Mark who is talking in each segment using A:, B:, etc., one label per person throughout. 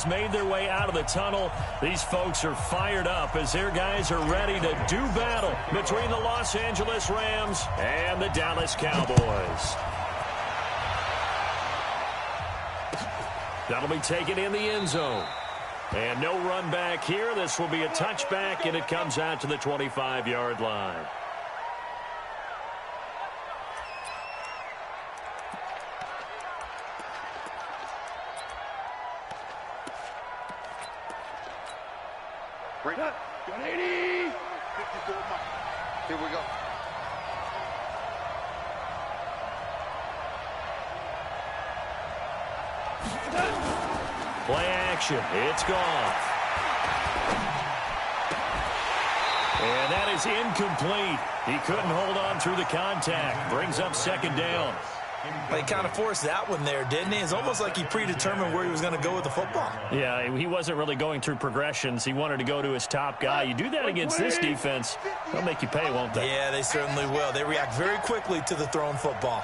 A: Made their way out of the tunnel. These folks are fired up as their guys are ready to do battle between the Los Angeles Rams and the Dallas Cowboys. That'll be taken in the end zone. And no run back here. This will be a touchback, and it comes out to the 25-yard line.
B: Bring it. 180. 54. Here we go.
A: Play action. It's gone. And that is incomplete. He couldn't hold on through the contact. Brings up second down.
C: He kind of forced that one there, didn't he? It's almost like he predetermined where he was going to go with the football.
A: Yeah, he wasn't really going through progressions. He wanted to go to his top guy. You do that against this defense, they'll make you pay, won't they?
C: Yeah, they certainly will. They react very quickly to the thrown football.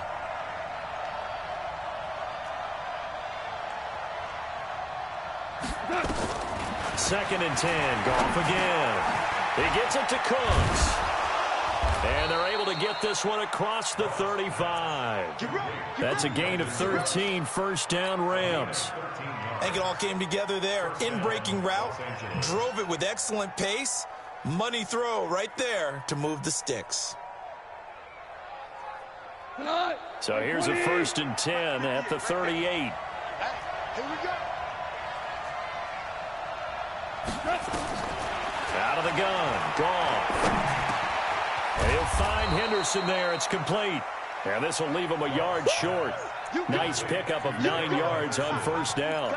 A: Second and 10. Goff again. He gets it to Cooks. And they're able to get this one across the 35. That's a gain of 13, first down Rams.
C: I think it all came together there. In-breaking route, drove it with excellent pace. Money throw right there to move the sticks.
A: So here's a first and 10 at the 38.
B: Here we go.
A: Out of the gun. Goff. He'll find Henderson there. It's complete. And this will leave him a yard short. Nice pickup of 9 yards on first down.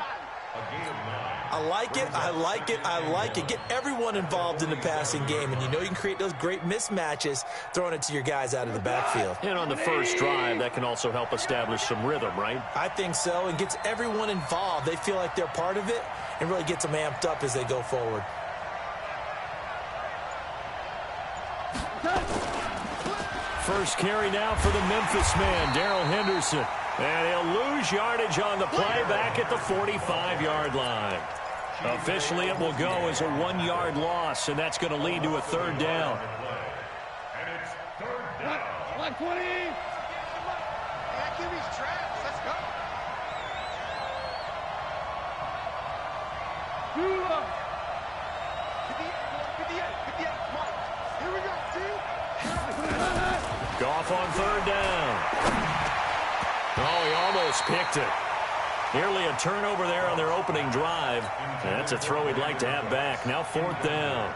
C: I like it, I like it, I like it. Get everyone involved in the passing game, and you know you can create those great mismatches throwing it to your guys out of the backfield.
A: And on the first drive, that can also help establish some rhythm, right?
C: I think so, and gets everyone involved. They feel like they're part of it, and really gets them amped up as they go forward.
A: First carry now for the Memphis man, Darrell Henderson. And he'll lose yardage on the play back at the 45-yard line. Officially, it will go as a 1-yard loss, and that's going to lead to a third down.
B: And it's third down. 120. That QB's traps. Let's go. Here we go.
A: Goff on third down. Oh, he almost picked it. Nearly a turnover there on their opening drive. That's a throw he'd like to have back. Now fourth down.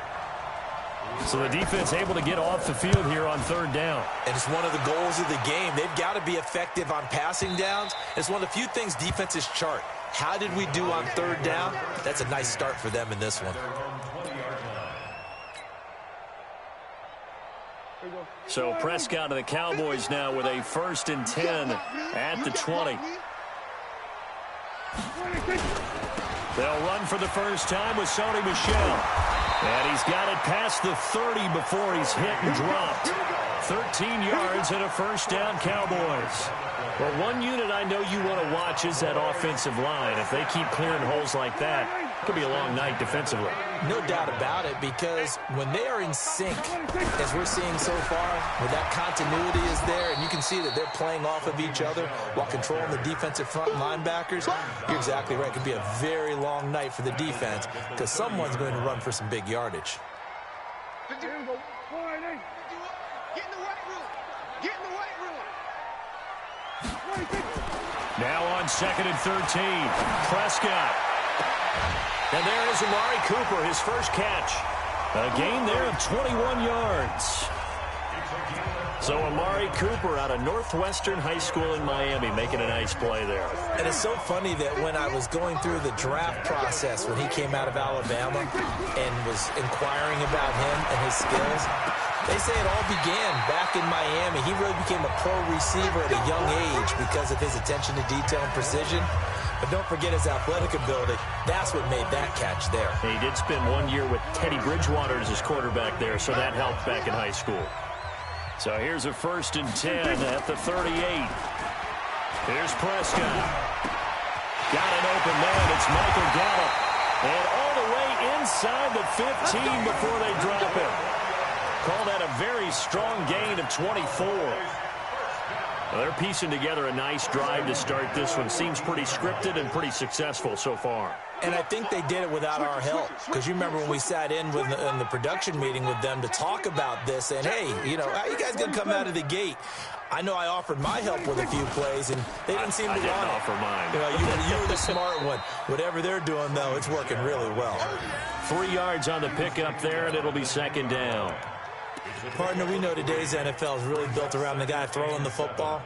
A: So the defense able to get off the field here on third down.
C: And it's one of the goals of the game. They've got to be effective on passing downs. It's one of the few things defenses chart. How did we do on third down? That's a nice start for them in this one.
A: So Prescott and the Cowboys now with a first and 10 at the 20. They'll run for the first time with Sony Michel. And he's got it past the 30 before he's hit and dropped. 13 yards and a first down, Cowboys. Well, one unit I know you want to watch is that offensive line. If they keep clearing holes like that, it could be a long night defensively.
C: No doubt about it, because when they are in sync, as we're seeing so far, where that continuity is there, and you can see that they're playing off of each other while controlling the defensive front linebackers, you're exactly right. It could be a very long night for the defense, because someone's going to run for some big yardage.
B: Get in the weight room. Get in the weight room.
A: Now on second and 13, Prescott. And there is Amari Cooper, his first catch. A gain there of 21 yards. So Amari Cooper out of Northwestern High School in Miami making a nice play there.
C: And it's so funny that when I was going through the draft process when he came out of Alabama and was inquiring about him and his skills, they say it all began back in Miami. He really became a pro receiver at a young age because of his attention to detail and precision. But don't forget his athletic ability. That's what made that catch there.
A: He did spend 1 year with Teddy Bridgewater as his quarterback there, so that helped back in high school. So here's a first and 10 at the 38. Here's Prescott. Got an open man. It's Michael Gallup. And all the way inside the 15 before they drop him. Call that a very strong gain of 24. Well, they're piecing together a nice drive to start this one. Seems pretty scripted and pretty successful so far.
C: And I think they did it without our help. Because you remember when we sat in the production meeting with them to talk about this. And, hey, you know, how you guys going to come out of the gate? I know I offered my help with a few plays, and they didn't seem to want it.
A: I didn't offer mine.
C: You know, you were the smart one. Whatever they're doing, though, it's working really well.
A: 3 yards on the pickup there, and it'll be second down.
C: Partner, we know today's NFL is really built around the guy throwing the football.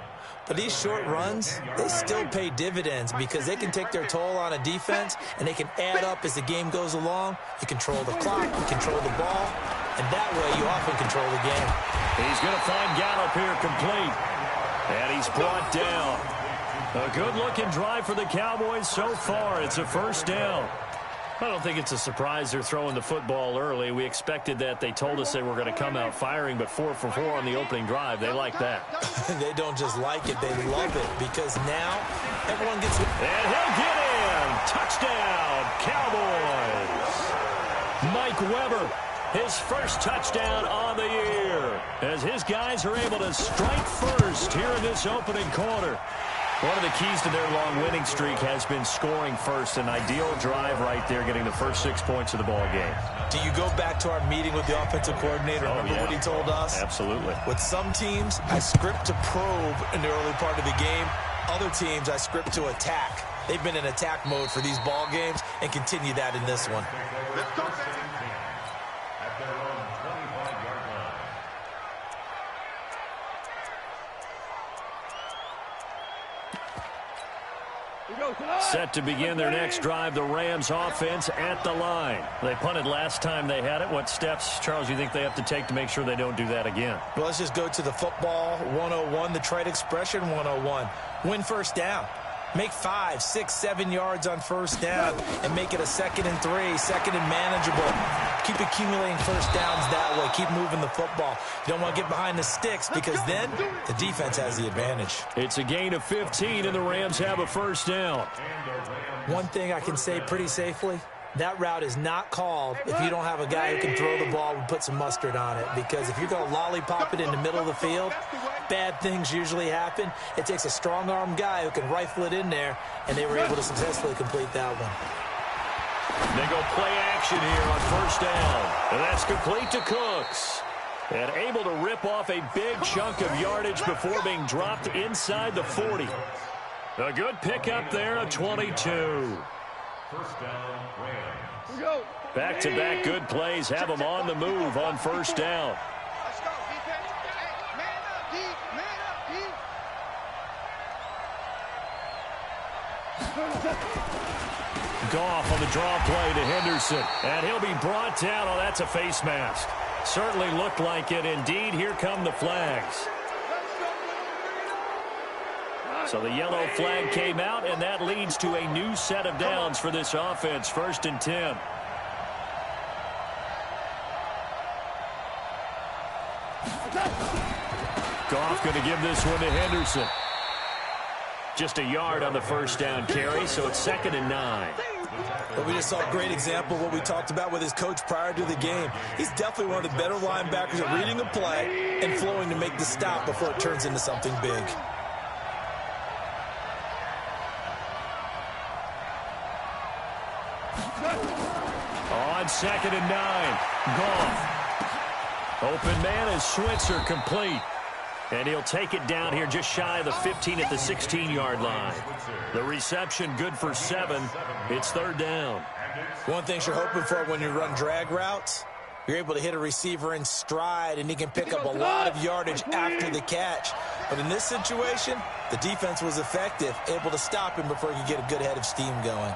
C: But these short runs, they still pay dividends because they can take their toll on a defense, and they can add up as the game goes along. You control the clock, you control the ball, and that way you often control the game.
A: He's going to find Gallup here complete. And he's brought down. A good-looking drive for the Cowboys so far. It's a first down. I don't think it's a surprise they're throwing the football early. We expected that. They told us they were going to come out firing, but 4 for 4 on the opening drive. They like that.
C: They don't just like it, they love it, because now everyone gets it.
A: And he'll get in. Touchdown, Cowboys. Mike Weber, his first touchdown on the year, as his guys are able to strike first here in this opening quarter. One of the keys to their long winning streak has been scoring first. An ideal drive right there, getting the first 6 points of the ball game.
C: Do you go back to our meeting with the offensive coordinator? Remember what he told us?
A: Absolutely.
C: With some teams, I script to probe in the early part of the game. Other teams, I script to attack. They've been in attack mode for these ball games and continue that in this one.
A: Set to begin their next drive, the Rams offense at the line. They punted last time they had it. What steps, Charles, you think they have to take to make sure they don't do that again?
C: Well, let's just go to the football 101, the trade expression 101. Win first down. Make 5, 6, 7 yards on first down and make it a 2nd and 3, 2nd and manageable. Keep accumulating first downs that way. Keep moving the football. You don't want to get behind the sticks because then the defense has the advantage.
A: It's a gain of 15 and the Rams have a first down.
C: One thing I can say pretty safely, that route is not called if you don't have a guy who can throw the ball and put some mustard on it. Because if you're going to lollipop it in the middle of the field, bad things usually happen. It takes a strong-arm guy who can rifle it in there, and they were able to successfully complete that one.
A: They go play action here on first down. And that's complete to Cooks. And able to rip off a big chunk of yardage before being dropped inside the 40. A good pickup there, a 22.
B: First down, Rams.
A: Back-to-back good plays have them on the move on first down.
B: Let's go, defense. Hey, man up, D. Man up, D.
A: Goff on the draw play to Henderson. And he'll be brought down. Oh, that's a face mask. Certainly looked like it. Indeed, here come the flags. So the yellow flag came out, and that leads to a new set of downs for this offense. 1st and 10. Goff going to give this one to Henderson. Just a yard on the first down carry, so it's 2nd and 9.
C: Well, we just saw a great example of what we talked about with his coach prior to the game. He's definitely one of the better linebackers at reading a play and flowing to make the stop before it turns into something big.
A: On 2nd and 9, Goff. Open man is Switzer, complete. And he'll take it down here just shy of the 15 at the 16-yard line. The reception good for 7. It's 3rd down.
C: One thing you're hoping for when you run drag routes, you're able to hit a receiver in stride, and he can pick up a lot of yardage after the catch. But in this situation, the defense was effective, able to stop him before he could get a good head of steam going.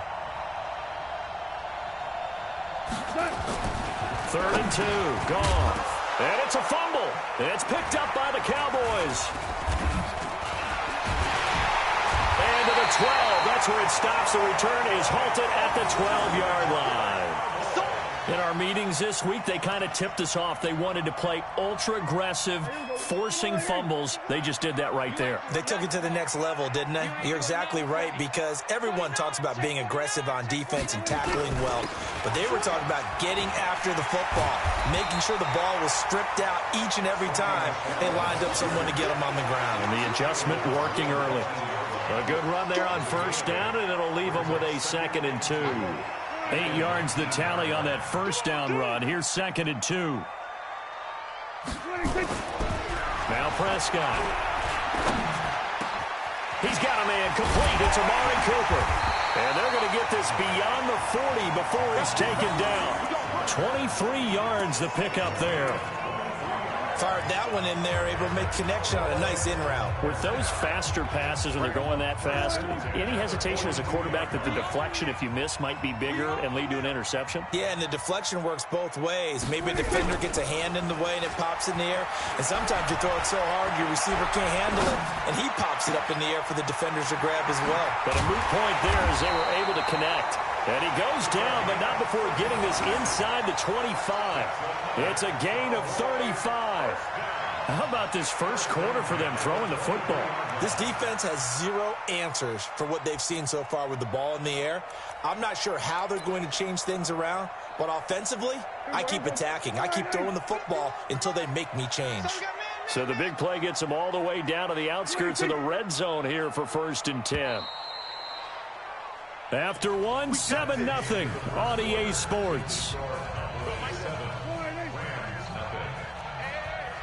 A: 3rd and 2, Goff. And it's a fumble. It's picked up by the Cowboys. And to the 12. That's where it stops. The return is halted at the 12-yard line. In our our meetings this week, they kind of tipped us off. They wanted to play ultra-aggressive, forcing fumbles. They just did that right there.
C: They took it to the next level, didn't they? You're exactly right, because everyone talks about being aggressive on defense and tackling well, but they were talking about getting after the football, making sure the ball was stripped out each and every time they lined up someone to get them on the ground.
A: And the adjustment working early. A good run there on first down, and it'll leave them with a 2nd and 2. 8 yards the tally on that first down run. Here's 2nd and 2. Now Prescott. He's got a man complete. It's Amari Cooper. And they're going to get this beyond the 40 before he's taken down. 23 yards the pickup there.
C: Fired that one in there, able to make connection on a nice in route.
A: With those faster passes when they're going that fast, any hesitation as a quarterback that the deflection, if you miss, might be bigger and lead to an interception?
C: Yeah, and the deflection works both ways. Maybe a defender gets a hand in the way and it pops in the air, and sometimes you throw it so hard your receiver can't handle it, and he pops it up in the air for the defenders to grab as well.
A: But a moot point there as they were able to connect. And he goes down, but not before getting this inside the 25. It's a gain of 35. How about this first quarter for them throwing the football?
C: This defense has zero answers for what they've seen so far with the ball in the air. I'm not sure how they're going to change things around, but offensively, I keep attacking. I keep throwing the football until they make me change.
A: So the big play gets them all the way down to the outskirts of the red zone here for 1st and 10. After 1, 7-0 on EA Sports.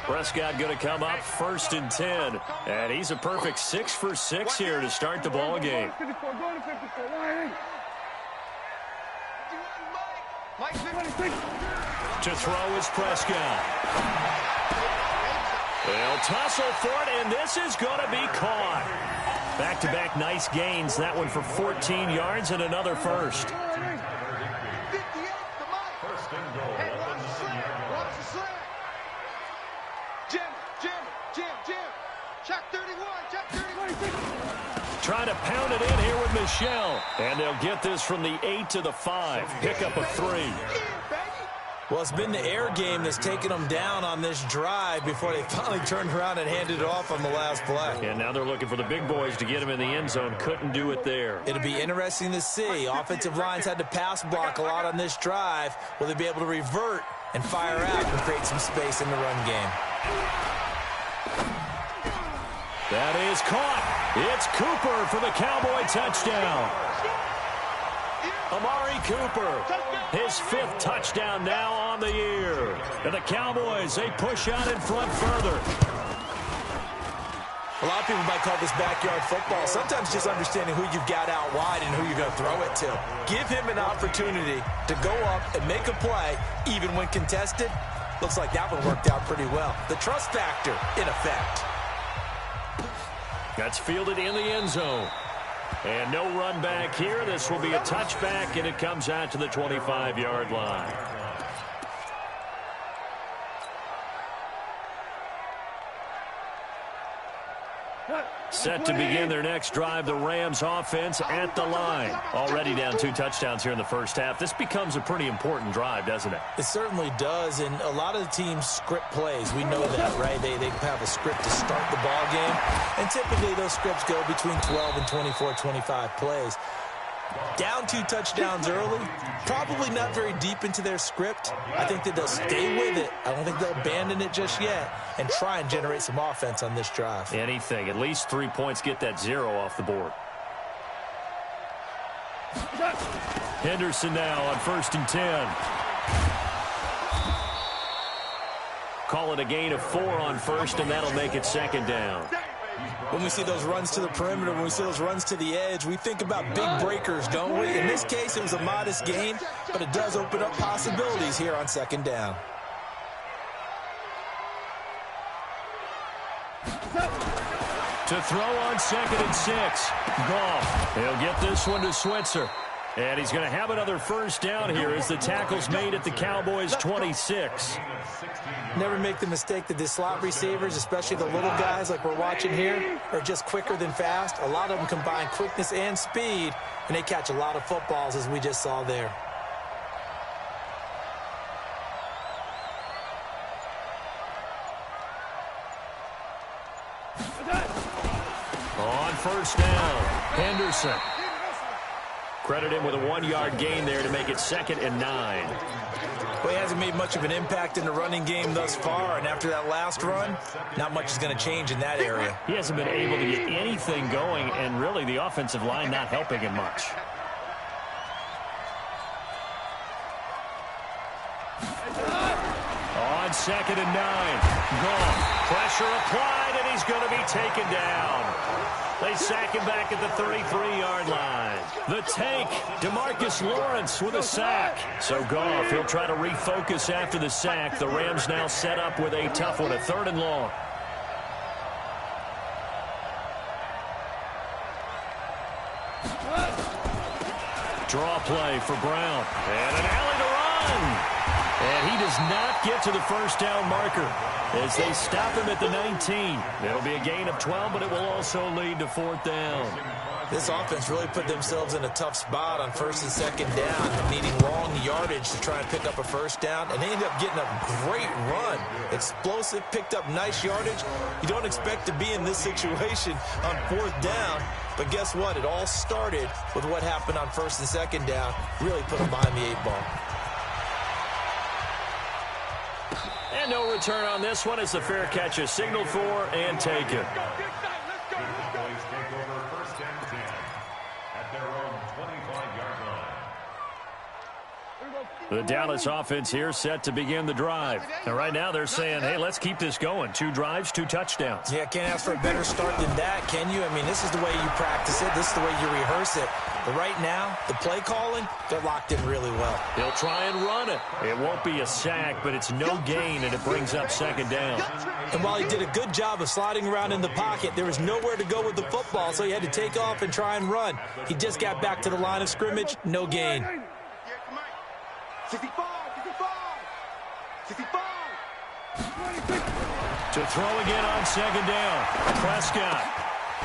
A: Prescott going to come up 1st and 10. And he's a perfect 6 for 6 here to start the ball game. To throw is Prescott. They'll tussle for it, and this is going to be caught. Back-to-back nice gains. That one for 14 yards and another first. Trying to pound it in here with Michelle. And they'll get this from the 8 to the 5. Pick up a 3.
C: Well, it's been the air game that's taken them down on this drive before they finally turned around and handed it off on the last play.
A: And now they're looking for the big boys to get them in the end zone. Couldn't do it there.
C: It'll be interesting to see. Offensive lines had to pass block a lot on this drive. Will they be able to revert and fire out and create some space in the run game?
A: That is caught. It's Cooper for the Cowboy touchdown. Amari Cooper, his 5th touchdown now on the year. And the Cowboys, they push out in front further.
C: A lot of people might call this backyard football. Sometimes just understanding who you've got out wide and who you're going to throw it to. Give him an opportunity to go up and make a play, even when contested. Looks like that one worked out pretty well. The trust factor in effect.
A: That's fielded in the end zone. And no run back here. This will be a touchback, and it comes out to the 25-yard line. Set to begin their next drive, the Rams offense at the line. Already down 2 touchdowns here in the first half. This becomes a pretty important drive, doesn't it?
C: It certainly does, and a lot of the teams script plays. We know that, right? They have a script to start the ball game, and typically those scripts go between 12 and 24, 25 plays. Down 2 touchdowns early, probably not very deep into their script. I think that they'll stay with it. I don't think they'll abandon it just yet and try and generate some offense on this drive.
A: Anything. At least 3 points, get that 0 off the board. Henderson now on 1st and 10. Call it a gain of 4 on 1st, and that'll make it 2nd down.
C: When we see those runs to the perimeter, when we see those runs to the edge, we think about big breakers, don't we? In this case, it was a modest gain, but it does open up possibilities here on 2nd down.
A: To throw on 2nd and 6. Goff. He'll get this one to Switzer. And he's going to have another first down here as the tackle's made at the Cowboys' 26.
C: Never make the mistake that the slot receivers, especially the little guys like we're watching here, are just quicker than fast. A lot of them combine quickness and speed, and they catch a lot of footballs as we just saw there.
A: first down. Henderson. Credit him with a 1-yard gain there to make it 2nd and 9.
C: Well, he hasn't made much of an impact in the running game thus far, and after that last run, not much is going to change in that area.
A: He hasn't been able to get anything going, and really the offensive line not helping him much. On 2nd and 9. Goff. Pressure applied, and he's going to be taken down. They sack him back at the 33-yard line. The tank, DeMarcus Lawrence with a sack. So Goff, he'll try to refocus after the sack. The Rams now set up with a tough one, a 3rd and long. Draw play for Brown. And an alley to run. And he does not get to the first down marker as they stop him at the 19. It'll be a gain of 12, but it will also lead to 4th down.
C: This offense really put themselves in a tough spot on 1st and 2nd down, needing long yardage to try and pick up a first down, and they ended up getting a great run. Explosive, picked up nice yardage. You don't expect to be in this situation on 4th down, but guess what? It all started with what happened on 1st and 2nd down. Really put them behind the 8 ball.
A: And no return on this one as the fair catch is signaled for and taken. The Dallas offense here set to begin the drive. And right now they're saying, hey, let's keep this going. 2 drives, 2 touchdowns.
C: Yeah, can't ask for a better start than that, can you? I mean, this is the way you practice it. This is the way you rehearse it. But right now, the play calling, they're locked in really well.
A: He'll try and run it. It won't be a sack, but it's no gain, and it brings up 2nd down.
C: And while he did a good job of sliding around in the pocket, there was nowhere to go with the football, so he had to take off and try and run. He just got back to the line of scrimmage, no gain.
B: 65, 65, 65.
A: To throw again on 2nd down. Prescott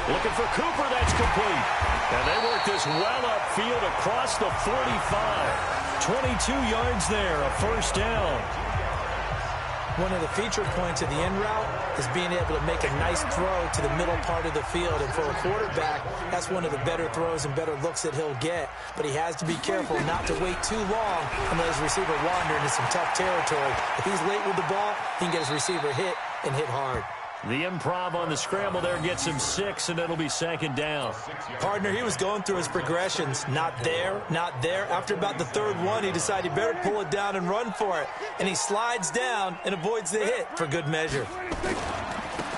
A: looking for Cooper. That's complete. And they work this well upfield across the 45. 22 yards there, a first down.
C: One of the feature points of the end route is being able to make a nice throw to the middle part of the field. And for a quarterback, that's one of the better throws and better looks that he'll get. But he has to be careful not to wait too long and let his receiver wander into some tough territory. If he's late with the ball, he can get his receiver hit and hit hard.
A: The improv on the scramble there gets him 6, and it'll be 2nd down.
C: Partner, he was going through his progressions. Not there, not there. After about the 3rd one, he decided he better pull it down and run for it. And he slides down and avoids the hit for good measure.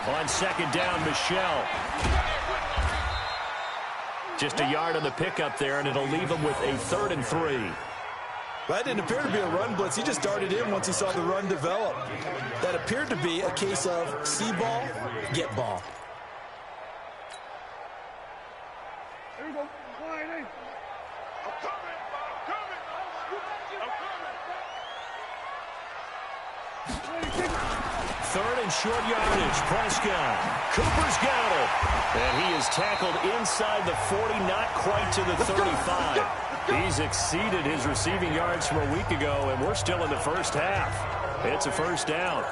A: On 2nd down, Michel. Just a yard on the pickup there, and it'll leave him with a 3rd and 3.
C: That didn't appear to be a run blitz. He just darted in once he saw the run develop. That appeared to be a case of see ball, get ball.
B: Here we go. I'm coming.
A: 3rd and short yardage. Prescott. Cooper's got it. And he is tackled inside the 40, not quite to the 35. He's exceeded his receiving yards from a week ago, and we're still in the first half. It's a first down.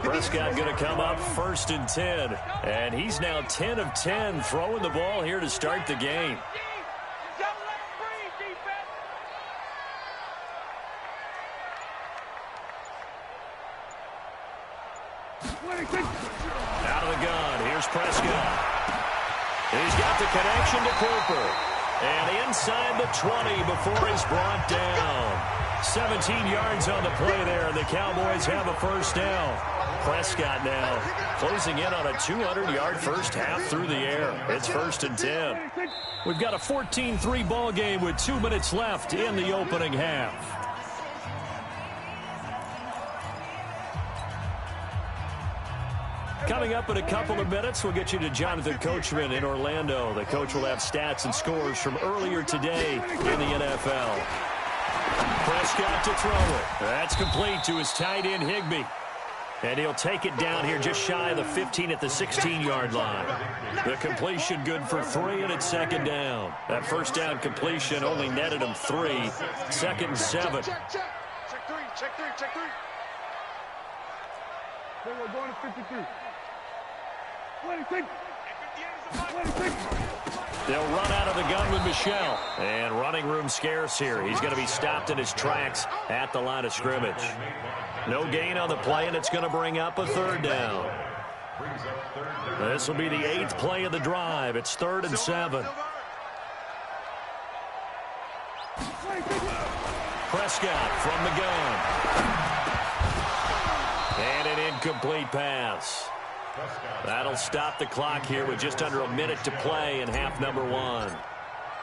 A: Prescott going to come up 1st and 10. And he's now 10 of 10 throwing the ball here to start the game. Out of the gun, here's Prescott. He's got the connection to Cooper. And inside the 20 before he's brought down. 17 yards on the play there, and the Cowboys have a first down. Prescott now closing in on a 200-yard first half through the air. It's 1st and 10. We've got a 14-3 ball game with 2 minutes left in the opening half. Coming up in a couple of minutes, we'll get you to Jonathan Coachman in Orlando. The coach will have stats and scores from earlier today in the NFL. Prescott to throw it. That's complete to his tight end, Higbee. And he'll take it down here just shy of the 15 at the 16-yard line. The completion good for 3, and it's 2nd down. That first down completion only netted him 3. 2nd and 7.
B: Check 3. Check 3. We're going to 53.
A: They'll run out of the gun with Michel. And running room scarce here. He's going to be stopped in his tracks at the line of scrimmage. No gain on the play, and it's going to bring up a third down. This will be the 8th play of the drive. It's 3rd and 7. Prescott from the gun. And an incomplete pass. That'll stop the clock here with just under a minute to play in half number 1.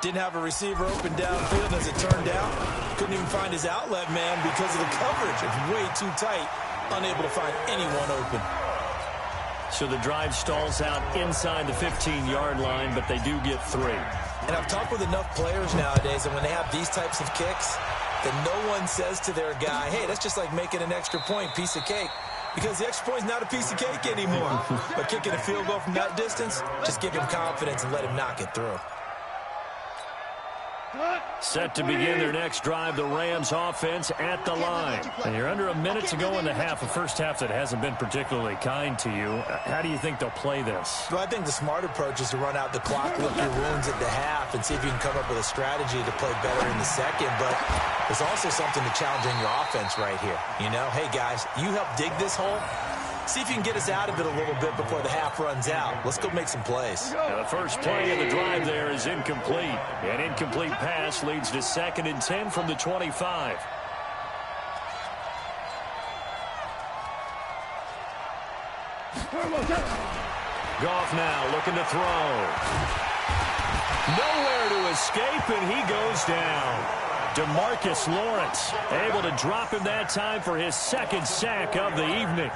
C: Didn't have a receiver open downfield as it turned out. Couldn't even find his outlet man because of the coverage. It's way too tight. Unable to find anyone open.
A: So the drive stalls out inside the 15-yard line, but they do get 3.
C: And I've talked with enough players nowadays, and when they have these types of kicks, that no one says to their guy, hey, that's just like making an extra point, piece of cake. Because the extra point is not a piece of cake anymore. But kicking a field goal from that distance, just give him confidence and let him knock it through.
A: Set to begin their next drive, the Rams offense at the line. And you're under a minute to go in the half, a first half that hasn't been particularly kind to you. How do you think they'll play this?
C: Well, I think the smart approach is to run out the clock, lick your wounds at the half, and see if you can come up with a strategy to play better in the second. But there's also something to challenging your offense right here. You know, hey, guys, you help dig this hole. See if you can get us out of it a little bit before the half runs out. Let's go make some plays.
A: Now the first play of the drive there is incomplete. An incomplete pass leads to 2nd and 10 from the 25. Goff now looking to throw. Nowhere to escape, and he goes down. DeMarcus Lawrence able to drop him that time for his 2nd sack of the evening.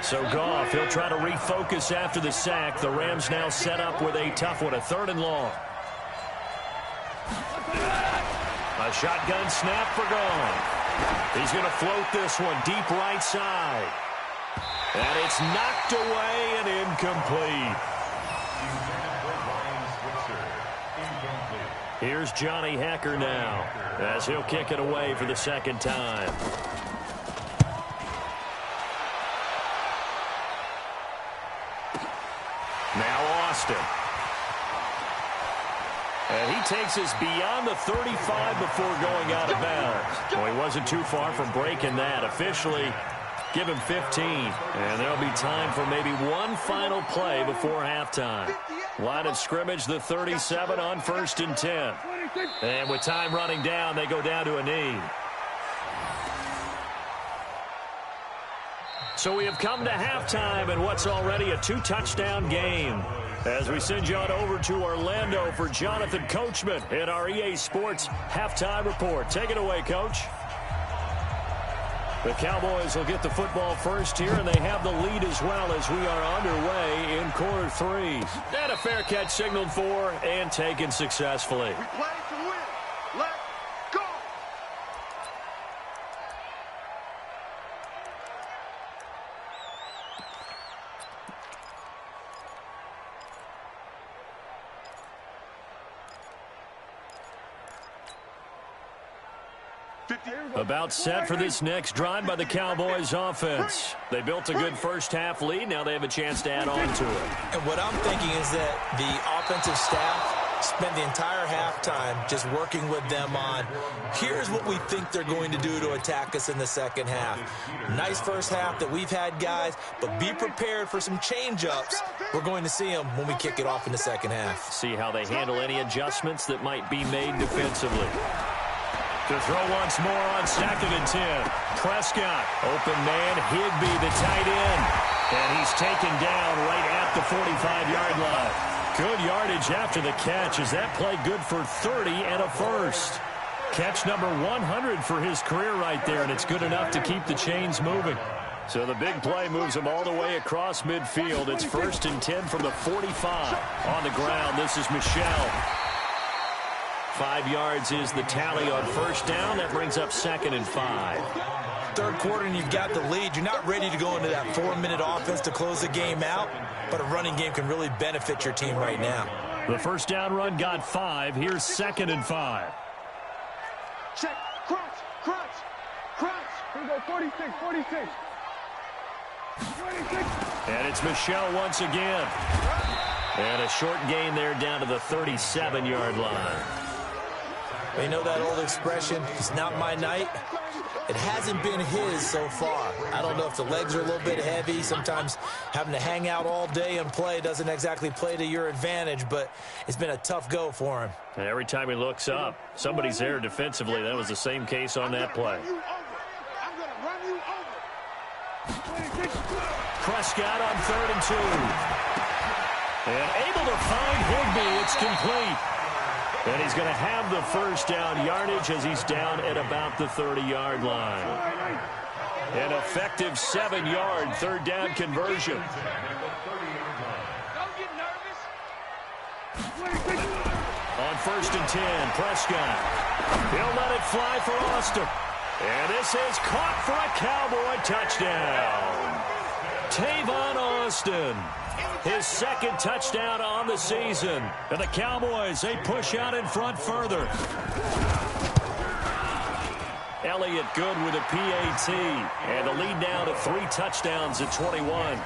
A: So Goff, he'll try to refocus after the sack. The Rams now set up with a tough one, a 3rd and long. A shotgun snap for Goff. He's going to float this one deep right side. And it's knocked away and incomplete. Here's Johnny Hacker now as he'll kick it away for the 2nd time. Now Austin. And he takes us beyond the 35 before going out of bounds. Well, he wasn't too far from breaking that. Officially, give him 15. And there'll be time for maybe one final play before halftime. Line of scrimmage, the 37 on 1st and 10. And with time running down, they go down to a knee. So we have come to halftime in what's already a 2-touchdown game. As we send you on over to Orlando for Jonathan Coachman in our EA Sports Halftime Report. Take it away, Coach. The Cowboys will get the football first here, and they have the lead as well as we are underway in quarter 3. And a fair catch signaled for and taken successfully.
B: We play to win. Let's go.
A: About set for this next drive by the Cowboys offense. They built a good first half lead. Now they have a chance to add on to it.
C: And what I'm thinking is that the offensive staff spent the entire halftime just working with them on, here's what we think they're going to do to attack us in the second half. Nice first half that we've had, guys, but be prepared for some change-ups. We're going to see them when we kick it off in the second half.
A: See how they handle any adjustments that might be made defensively. To throw once more on 2nd and 10. Prescott, open man, Higbee, the tight end. And he's taken down right at the 45-yard line. Good yardage after the catch. Is that play good for 30 and a first? Catch number 100 for his career right there, and it's good enough to keep the chains moving. So the big play moves him all the way across midfield. It's 1st and 10 from the 45. On the ground, this is Michel. 5 yards is the tally on first down. That brings up 2nd and 5.
C: Third quarter and you've got the lead. You're not ready to go into that 4-minute offense to close the game out, but a running game can really benefit your team right now.
A: The first down run got 5. Here's 2nd and 5.
B: Check. Crunch. Crunch. Crunch. Here we go. 46. 46.
A: And it's Michel once again. And a short gain there down to the 37-yard line.
C: You know that old expression, it's not my night? It hasn't been his so far. I don't know if the legs are a little bit heavy. Sometimes having to hang out all day and play doesn't exactly play to your advantage, but it's been a tough go for him.
A: And every time he looks up, somebody's there defensively. That was the same case on that play.
B: I'm going to run you over.
A: Prescott on 3rd and 2. And able to find Higbee. It's complete. And he's going to have the first down yardage as he's down at about the 30-yard line. An effective 7-yard 3rd down conversion.
B: Don't get nervous.
A: On 1st and 10, Prescott. He'll let it fly for Austin. And this is caught for a Cowboy touchdown. Tavon Austin. His 2nd touchdown on the season. And the Cowboys, they push out in front further. Elliott good with a PAT. And the lead now to 3 touchdowns at 21.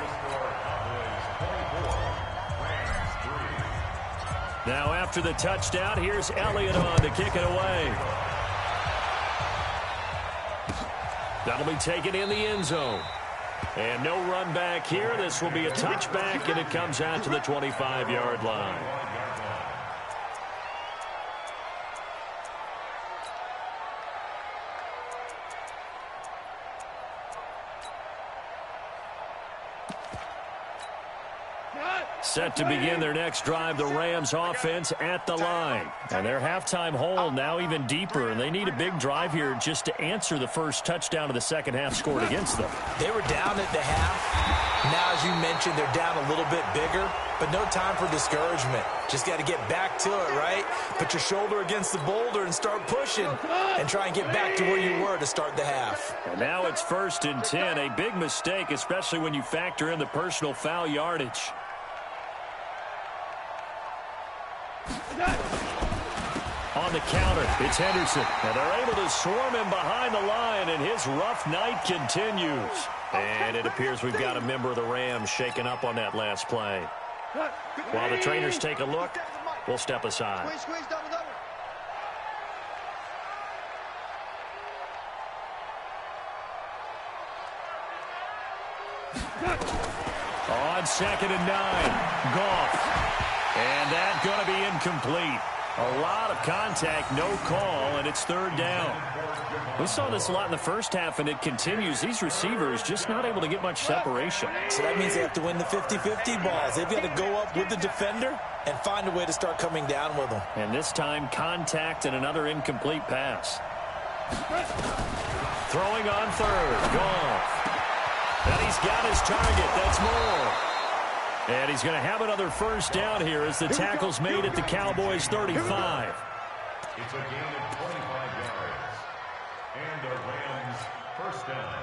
A: Now after the touchdown, here's Elliott on to kick it away. That'll be taken in the end zone. And no run back here. This will be a touchback, and it comes out to the 25-yard line. Set to begin their next drive, the Rams offense at the line. And their halftime hole now even deeper, and they need a big drive here just to answer the first touchdown of the second half scored against them.
C: They were down at the half. Now, as you mentioned, they're down a little bit bigger, but no time for discouragement. Just got to get back to it, right? Put your shoulder against the boulder and start pushing and try and get back to where you were to start the half.
A: And now it's 1st and 10, a big mistake, especially when you factor in the personal foul yardage. On the counter, it's Henderson. And they're able to swarm him behind the line, and his rough night continues. And it appears we've got a member of the Rams shaken up on that last play. While the trainers take a look, we'll step aside.
B: Squeeze, double.
A: On 2nd and 9, Goff. And that's going to be incomplete. A lot of contact, no call, and it's 3rd down. We saw this a lot in the first half, and it continues. These receivers just not able to get much separation.
C: So that means they have to win the 50-50 balls. They've got to go up with the defender and find a way to start coming down with them.
A: And this time, contact and another incomplete pass. Throwing on 3rd, Goff. And he's got his target. That's more. And he's going to have another first down here as the tackle's made at the Cowboys' 35.
B: It's a gain of 25 yards. And the Rams first down.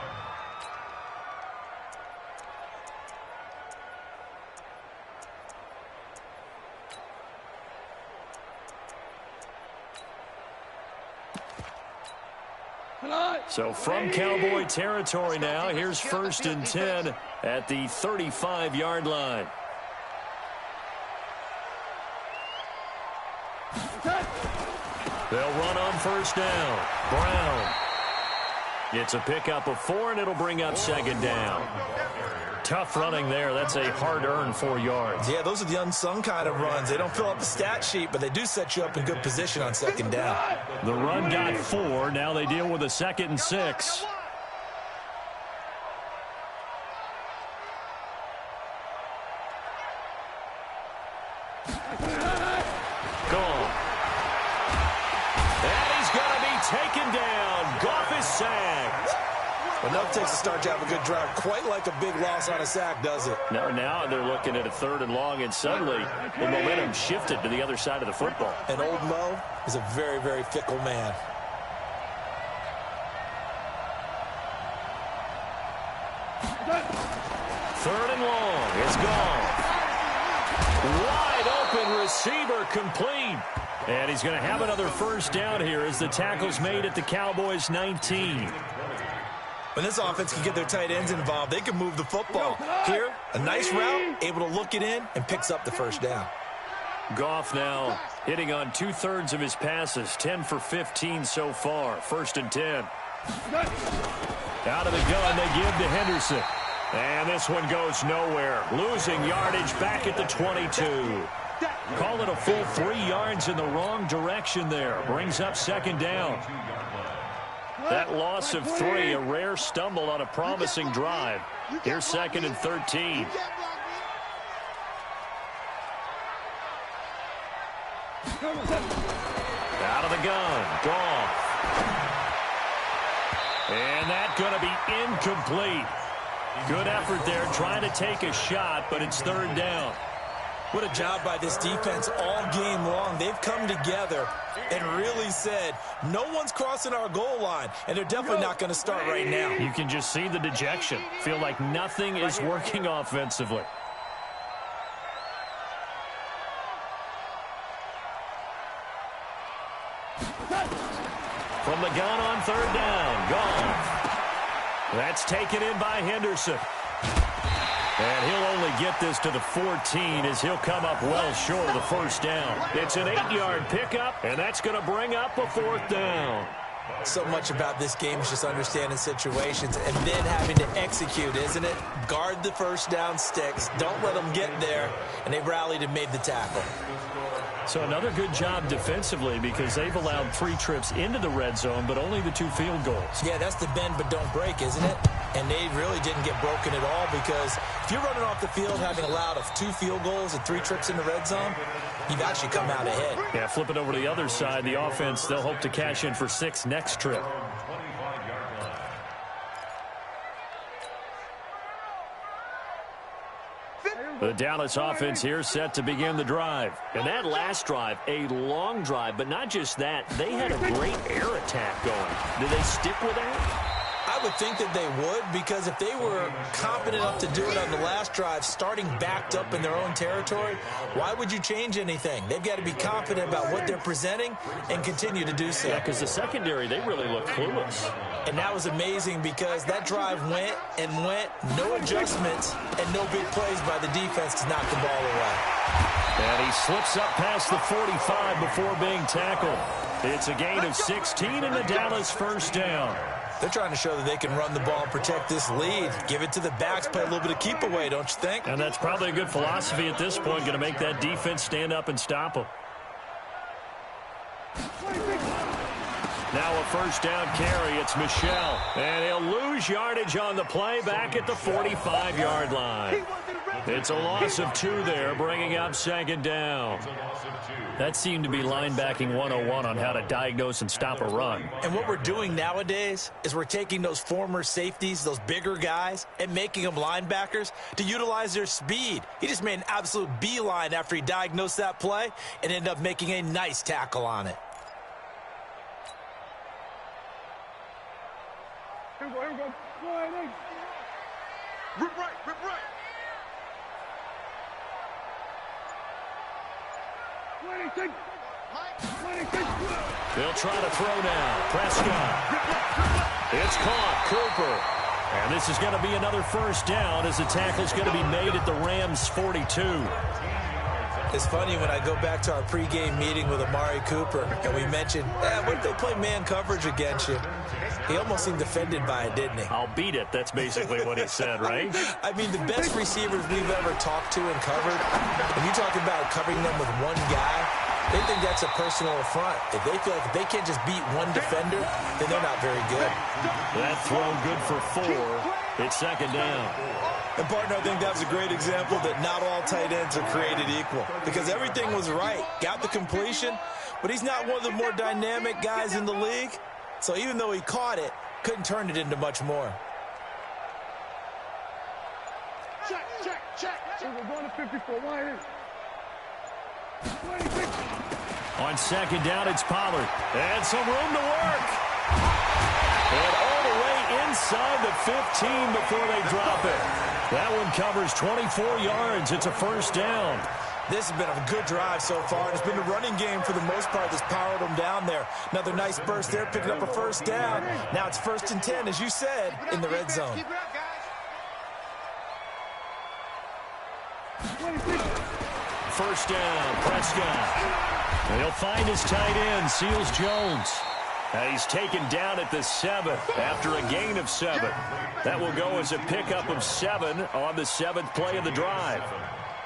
A: So from Cowboy territory now, here's 1st and 10 at the 35-yard line. They'll run on 1st down. Brown. It's a pickup of 4, and it'll bring up 2nd down. Tough running there. That's a hard-earned 4 yards.
C: Yeah, those are the unsung kind of runs. They don't fill up the stat sheet, but they do set you up in good position on 2nd down.
A: The run got 4. Now they deal with a 2nd and 6. Goff. And he's going to be taken down. Goff is sacked.
C: Enough takes to start to have a good drive. Quite like a big loss on a sack, does it?
A: No, now they're looking at a 3rd and long, and suddenly the momentum shifted to the other side of the football.
C: And old Mo is a very, very fickle man.
A: Third and long. It's gone. Wide open receiver complete. And he's going to have another first down here as the tackle's made at the Cowboys' 19.
C: When this offense can get their tight ends involved, they can move the football. Here, a nice route, able to look it in, and picks up the first down.
A: Goff now hitting on 2/3 of his passes, 10 for 15 so far. 1st and 10. Out of the gun, they give to Henderson. And this one goes nowhere. Losing yardage back at the 22. Call it a full 3 yards in the wrong direction there. Brings up 2nd down. That loss of 3, a rare stumble on a promising drive. Here's 2nd and 13. Out of the gun, Goff. And that's going to be incomplete. Good effort there, trying to take a shot, but it's 3rd down.
C: What a job by this defense all game long. They've come together and really said, no one's crossing our goal line, and they're definitely not going to start right now.
A: You can just see the dejection. Feel like nothing is working offensively. From the gun on 3rd down, Goff. That's taken in by Henderson. And he'll only get this to the 14 as he'll come up well short of the 1st down. It's an 8-yard pickup, and that's going to bring up a 4th down.
C: So much about this game is just understanding situations and then having to execute, isn't it? Guard the 1st down sticks. Don't let them get there. And they rallied and made the tackle.
A: So another good job defensively because they've allowed 3 trips into the red zone, but only the 2 field goals.
C: Yeah, that's the bend but don't break, isn't it? And they really didn't get broken at all because if you're running off the field having allowed 2 field goals and 3 trips in the red zone, you've actually come out ahead.
A: Yeah, flip it over to the other side. The offense, they'll hope to cash in for 6 next trip. The Dallas offense here set to begin the drive. And that last drive, a long drive, but not just that. They had a great air attack going. Do they stick with that?
C: I would think that they would, because if they were competent enough to do it on the last drive, starting backed up in their own territory, why would you change anything? They've got to be confident about what they're presenting and continue to do so.
A: Yeah, because the secondary, they really look clueless.
C: And that was amazing because that drive went and went, no adjustments, and no big plays by the defense to knock the ball away.
A: And he slips up past the 45 before being tackled. It's a gain of 16 in the Dallas 1st down.
C: They're trying to show that they can run the ball and protect this lead. Give it to the backs, play a little bit of keep away, don't you think?
A: And that's probably a good philosophy at this point, going to make that defense stand up and stop them. Now a 1st down carry. It's Michel. And he'll lose yardage on the play back at the 45-yard line. It's a loss of 2 there, bringing up 2nd down. That seemed to be linebacking 101 on how to diagnose and stop a run.
C: And what we're doing nowadays is we're taking those former safeties, those bigger guys, and making them linebackers to utilize their speed. He just made an absolute beeline after he diagnosed that play and ended up making a nice tackle on it.
B: Here we go, here we go. Go ahead, rip right, rip right. 26.
A: They'll try to throw now. Prescott. It's caught. Cooper. And this is going to be another 1st down as the tackle's going to be made at the Rams' 42.
C: It's funny when I go back to our pregame meeting with Amari Cooper and we mentioned, what if they play man coverage against you? He almost seemed offended by it, didn't he?
A: I'll beat it. That's basically what he said, right?
C: I mean, the best receivers we've ever talked to and covered, when you talk about covering them with one guy, they think that's a personal affront. If they feel like if they can't just beat one defender, then they're not very good.
A: That throw good for 4. It's 2nd down.
C: And, partner, I think that was a great example that not all tight ends are created equal because everything was right. Got the completion, but he's not one of the more dynamic guys in the league. So even though he caught it, couldn't turn it into much more.
B: Check, check, check. We're going to 54. Why here? 26.
A: On 2nd down, it's Pollard. And some room to work. And all the way inside the 15 before they drop it. That one covers 24 yards. It's a 1st down.
C: This has been a good drive so far. It's been the running game for the most part that's powered them down there. Another nice burst there, picking up a first down. Now it's 1st and 10, as you said, in the red zone.
B: Keep it up, guys.
A: First down, Prescott. And he'll find his tight end, Seals Jones. And he's taken down at the 7 after a gain of 7. That will go as a pickup of 7 on the 7th play of the drive.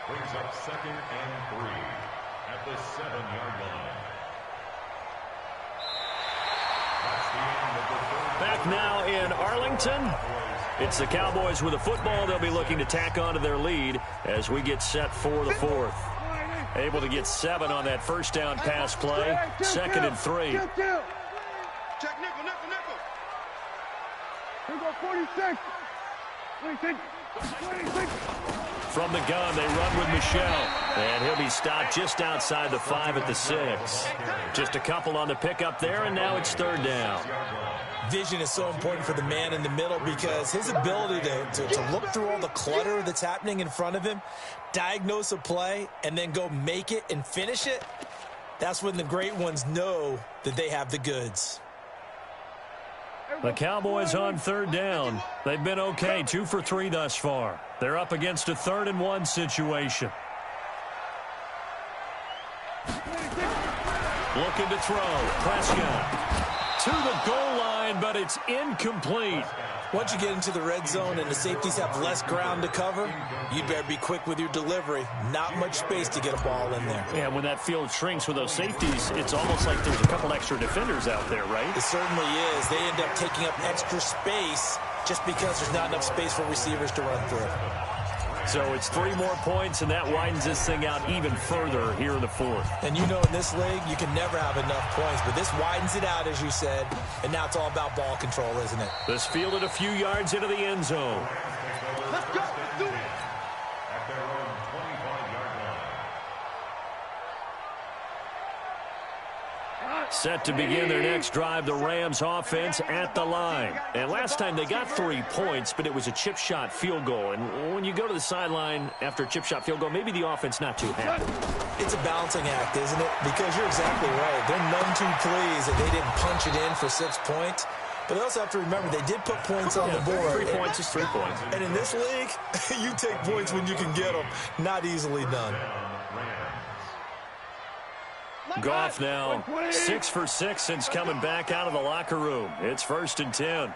B: Brings up 2nd and 3 at the 7-yard line. That's the end of the third.
A: Back now in Arlington. It's the Cowboys with a football. They'll be looking to tack on to their lead as we get set for the 4th. Able to get 7 on that first down pass play. 2nd and 3.
B: Check nickel, nickel, nickel.
D: Here we go, 46. 26.
A: From the gun, they run with Michel. And he'll be stopped just outside the 5 at the 6. Just a couple on the pickup there, and now it's 3rd down.
C: Vision is so important for the man in the middle because his ability to look through all the clutter that's happening in front of him, diagnose a play, and then go make it and finish it, that's when the great ones know that they have the goods.
A: The Cowboys on 3rd down. They've been okay, 2 for 3 thus far. They're up against a 3rd and 1 situation. Looking to throw. Prescott to the goal line, but it's incomplete.
C: Once you get into the red zone and the safeties have less ground to cover, you better be quick with your delivery. Not much space to get a ball in there.
A: Yeah, when that field shrinks with those safeties, it's almost like there's a couple extra defenders out there, right?
C: It certainly is. They end up taking up extra space just because there's not enough space for receivers to run through.
A: So it's 3 more points, and that widens this thing out even further here in the 4th.
C: And you know in this league, you can never have enough points, but this widens it out, as you said, and now it's all about ball control, isn't it?
A: This fielded a few yards into the end zone.
B: Let's go. Let's do it. At their own 25-yard line.
A: Set to begin their next drive, the Rams offense at the line. And last time they got 3 points, but it was a chip shot field goal. And when you go to the sideline after a chip shot field goal, maybe the offense not too happy.
C: It's a balancing act, isn't it? Because you're exactly right. They're none too pleased that they didn't punch it in for 6 points. But they also have to remember they did put points on the board.
A: 3 points is 3 points.
C: And in this league, you take points when you can get them. Not easily done.
A: Goff now 6 for 6 since coming back out of the locker room. It's 1st and 10.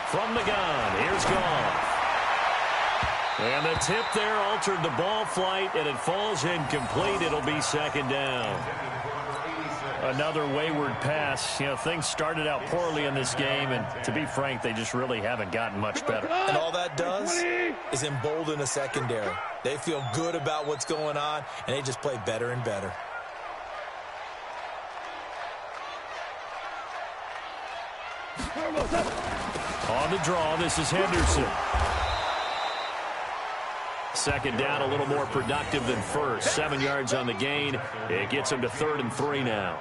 A: From the gun, here's Goff. And the tip there altered the ball flight, and it falls incomplete. It'll be 2nd down. Another wayward pass. You know, things started out poorly in this game, and to be frank, they just really haven't gotten much better.
C: And all that does is embolden a secondary. They feel good about what's going on, and they just play better and better.
A: On the draw, this is Henderson. 2nd down, a little more productive than first. 7 yards on the gain. It gets him to 3rd and 3 now.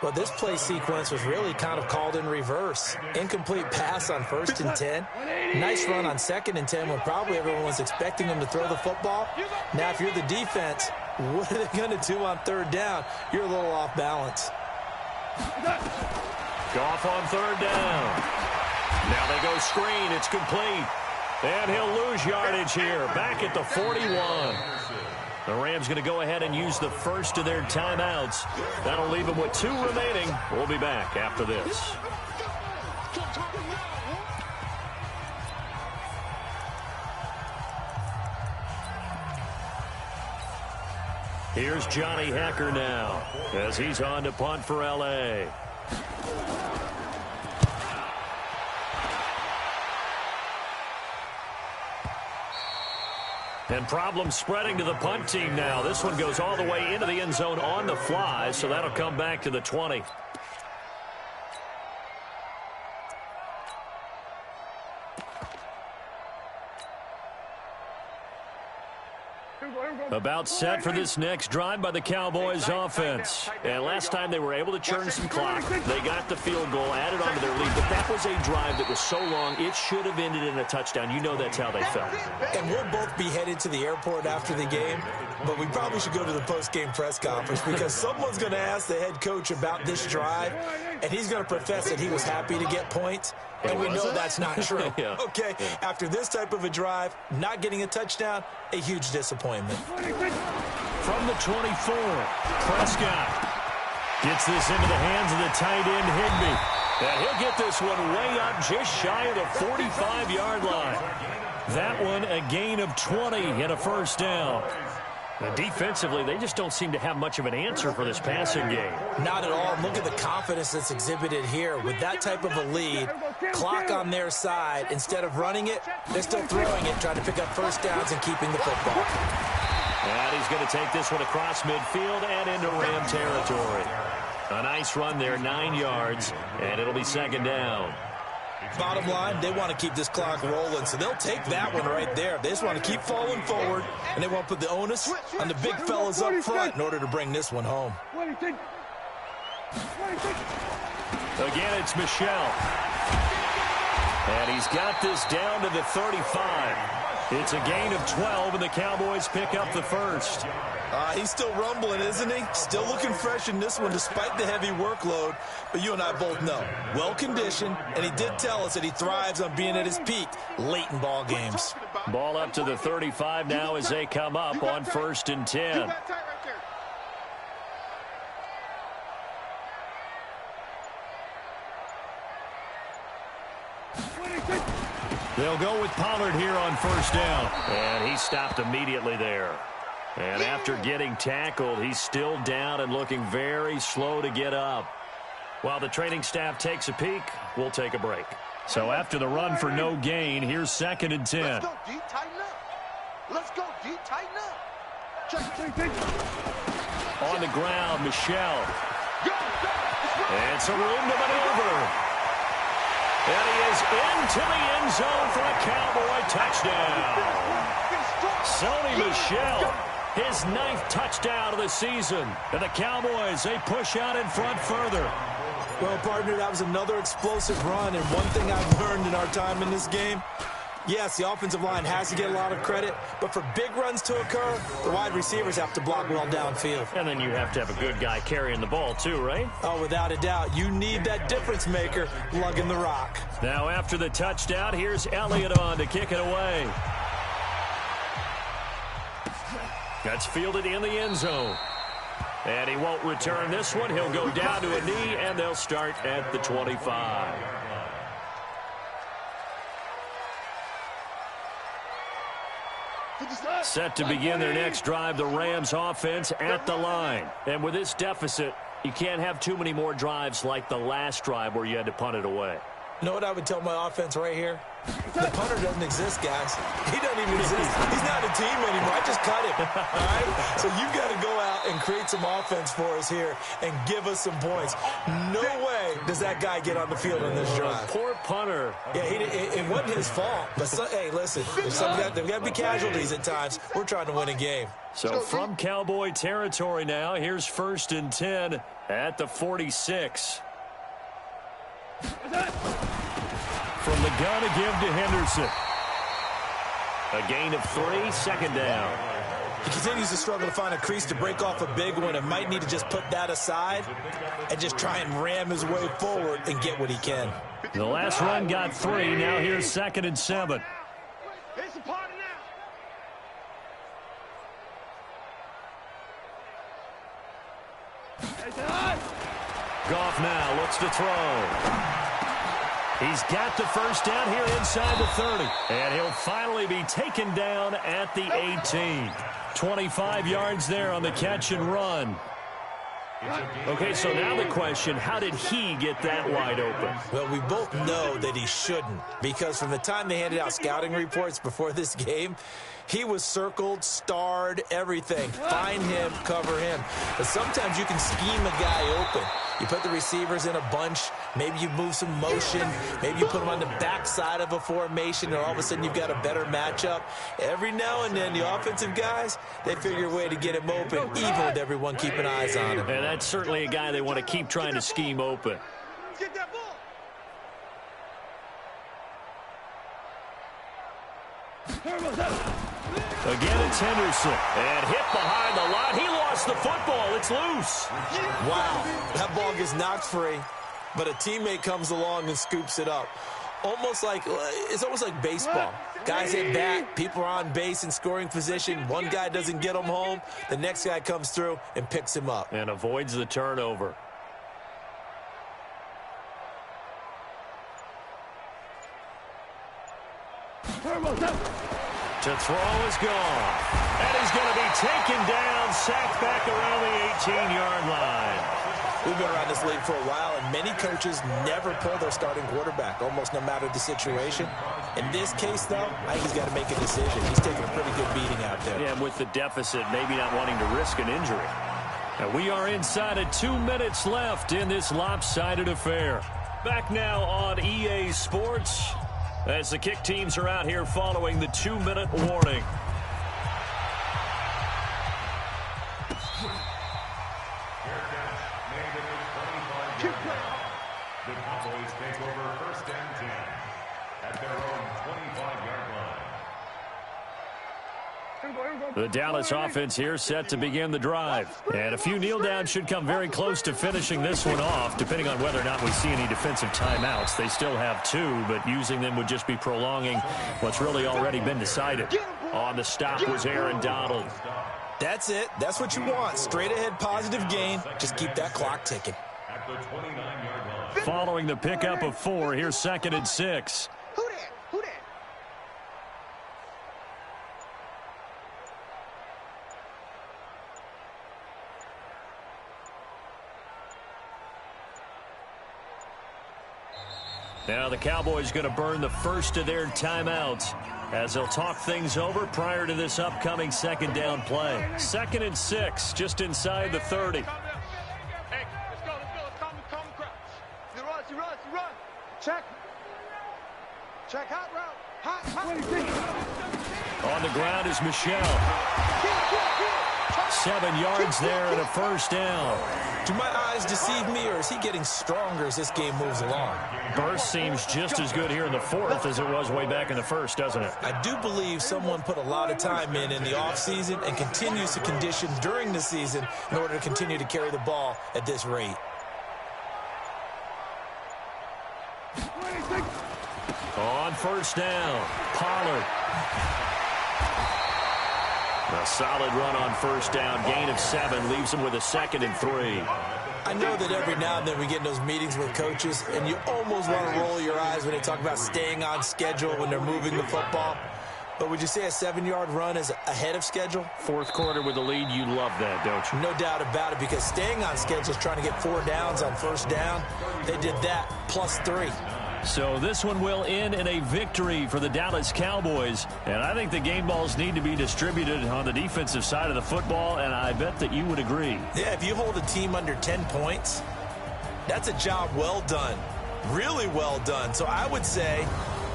C: Well, this play sequence was really kind of called in reverse. Incomplete pass on 1st and 10. Nice run on 2nd and 10 when probably everyone was expecting him to throw the football. Now, if you're the defense, what are they going to do on 3rd down? You're a little off balance.
A: Goff on 3rd down. Now they go screen. It's complete. And he'll lose yardage here. Back at the 41. The Rams going to go ahead and use the first of their timeouts. That'll leave them with 2 remaining. We'll be back after this. Here's Johnny Hacker now as he's on to punt for L.A. And problems spreading to the punt team now. This one goes all the way into the end zone on the fly, so that'll come back to the 20.
D: Here we go.
A: About set for this next drive by the Cowboys offense. And last time they were able to churn some clock. They got the field goal, added on to their lead. But that was a drive that was so long, it should have ended in a touchdown. You know that's how they felt.
C: And we'll both be headed to the airport after the game. But we probably should go to the post-game press conference because someone's going to ask the head coach about this drive. And he's going to profess that he was happy to get points. And we know that's not true.
A: Yeah.
C: Okay, after this type of a drive, not getting a touchdown, a huge disappointment.
A: From the 24, Prescott gets this into the hands of the tight end, Higbee. And he'll get this one way up just shy of the 45-yard line. That one a gain of 20 and a first down. Now, defensively, they just don't seem to have much of an answer for this passing game.
C: Not at all. Look at the confidence that's exhibited here. With that type of a lead, clock on their side, instead of running it, they're still throwing it, trying to pick up first downs and keeping the football.
A: And he's going to take this one across midfield and into Ram territory. A nice run there, 9 yards, and it'll be second down.
C: Bottom line, they want to keep this clock rolling, so they'll take that one right there. They just want to keep falling forward, and they want to put the onus on the big fellas up front in order to bring this one home.
A: Again, it's Michel. And he's got this down to the 35. It's a gain of 12, and the Cowboys pick up the first.
C: He's still rumbling, isn't he? Still looking fresh in this one despite the heavy workload. But you and I both know, well-conditioned, and he did tell us that he thrives on being at his peak late in ball games.
A: Ball up to the 35 now as they come up on 1st and 10. They'll go with Pollard here on first down. And he stopped immediately there. And after getting tackled, he's still down and looking very slow to get up. While the training staff takes a peek, we'll take a break. So after the run for no gain, here's 2nd and 10.
B: Let's go, D. Tighten up. Let's go, D. Tighten up. Check.
A: On the ground, Michel. And some room to maneuver. And he is into the end zone for a Cowboy touchdown. Sony Michel, his 9th touchdown of the season. And the Cowboys, they push out in front further.
C: Well, partner, that was another explosive run. And one thing I've learned in our time in this game, yes, the offensive line has to get a lot of credit, but for big runs to occur, the wide receivers have to block well downfield.
A: And then you have to have a good guy carrying the ball too, right?
C: Oh, without a doubt. You need that difference maker lugging the rock.
A: Now after the touchdown, here's Elliott on to kick it away. That's fielded in the end zone. And he won't return this one. He'll go down to a knee, and they'll start at the 25. Set to begin their next drive, the Rams offense at the line. And with this deficit, you can't have too many more drives like the last drive where you had to punt it away.
C: You know what I would tell my offense right here? The punter doesn't exist, guys. He doesn't even exist. He's not a team anymore. I just cut him. All right? So you've got to go out and create some offense for us here and give us some points. No way does that guy get on the field on this drive.
A: Poor punter.
C: Yeah, it wasn't his fault. But, hey, listen, there's got to be casualties at times. We're trying to win a game.
A: So from Cowboy territory now, here's 1st and 10 at the 46. From the gun to give to Henderson. A gain of 3, 2nd down.
C: He continues to struggle to find a crease to break off a big one and might need to just put that aside and just try and ram his way forward and get what he can.
A: The last run got 3. Now here's 2nd and 7.
B: It's a party now.
A: Goff now looks to throw. He's got the first down here inside the 30. And he'll finally be taken down at the 18. 25 yards there on the catch and run. Okay, so now the question, how did he get that wide open?
C: Well, we both know that he shouldn't, because from the time they handed out scouting reports before this game, He was circled, starred, everything. Find him, cover him. But sometimes you can scheme a guy open. You put the receivers in a bunch. Maybe you move some motion. Maybe you put them on the backside of a formation, and all of a sudden you've got a better matchup. Every now and then, the offensive guys, they figure a way to get him open, even with everyone keeping eyes on him.
A: And that's certainly a guy they want to keep trying to scheme open.
B: Get that ball.
A: Again, it's Henderson. And hit behind the line. He lost the football. It's loose.
C: Wow, that ball gets knocked free, but a teammate comes along and scoops it up. It's almost like baseball. Guys at bat, people are on base in scoring position. One guy doesn't get him home. The next guy comes through and picks him up.
A: And avoids the turnover. To throw is gone. And he's going to be taken down, sacked back around the 18-yard line.
C: We've been around this league for a while, and many coaches never pull their starting quarterback, almost no matter the situation. In this case, though, I think he's got to make a decision. He's taking a pretty good beating out there.
A: Yeah, with the deficit, maybe not wanting to risk an injury. And we are inside of 2 minutes left in this lopsided affair. Back now on EA Sports as the kick teams are out here following the 2-minute warning.
B: The Cowboys take over first and 10 at their own 25-yard line.
A: The Dallas offense here set to begin the drive. And a few kneel downs should come very close to finishing this one off, depending on whether or not we see any defensive timeouts. They still have 2, but using them would just be prolonging what's really already been decided. On the stop was Aaron Donald.
C: That's it. That's what you want. Straight ahead positive gain. Just keep that clock ticking.
B: At the 29-yard line.
A: Following the pickup of 4, here's 2nd and 6.
D: Who that? Who that?
A: Now the Cowboys going to burn the first of their timeouts as they'll talk things over prior to this upcoming 2nd down play. 2nd and 6, just inside the 30.
D: Hey, let's go. Come crouch. You run. Check. Hot route. Hot.
A: On the ground is Michelle. 7 yards there and a first down.
C: Do my eyes deceive me, or is he getting stronger as this game moves along?
A: Burst seems just as good here in the 4th as it was way back in the 1st, doesn't it?
C: I do believe someone put a lot of time in the offseason and continues to condition during the season in order to continue to carry the ball at this rate.
A: On first down, Pollard. A solid run on first down, gain of 7, leaves him with a 2nd and 3.
C: I know that every now and then we get in those meetings with coaches, and you almost want to roll your eyes when they talk about staying on schedule when they're moving the football. But would you say a 7-yard run is ahead of schedule?
A: 4th quarter with the lead, you love that, don't you?
C: No doubt about it, because staying on schedule is trying to get 4 downs on first down. They did that, plus 3.
A: So this one will end in a victory for the Dallas Cowboys. And I think the game balls need to be distributed on the defensive side of the football, and I bet that you would agree.
C: Yeah, if you hold a team under 10 points, that's a job well done. Really well done. So I would say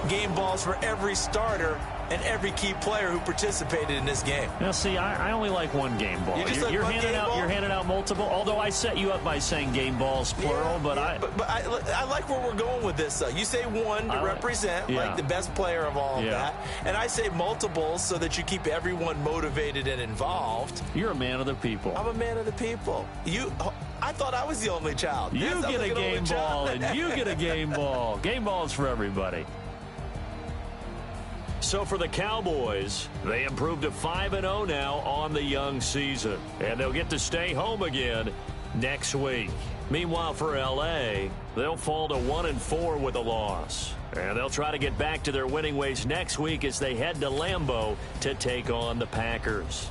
C: game balls for every starter and every key player who participated in this game.
A: Now, see, I only like one game ball. You're handing out multiple, although I set you up by saying game balls, plural, but
C: I like where we're going with this. You say one to represent, like the best player of all of that, and I say multiples so that you keep everyone motivated and involved.
A: You're a man of the people.
C: I'm a man of the people. I thought I was the only child.
A: You get a game ball, and you get a game ball. Game balls for everybody. So for the Cowboys, they improved to 5-0 now on the young season. And they'll get to stay home again next week. Meanwhile, for L.A., they'll fall to 1-4 with a loss. And they'll try to get back to their winning ways next week as they head to Lambeau to take on the Packers.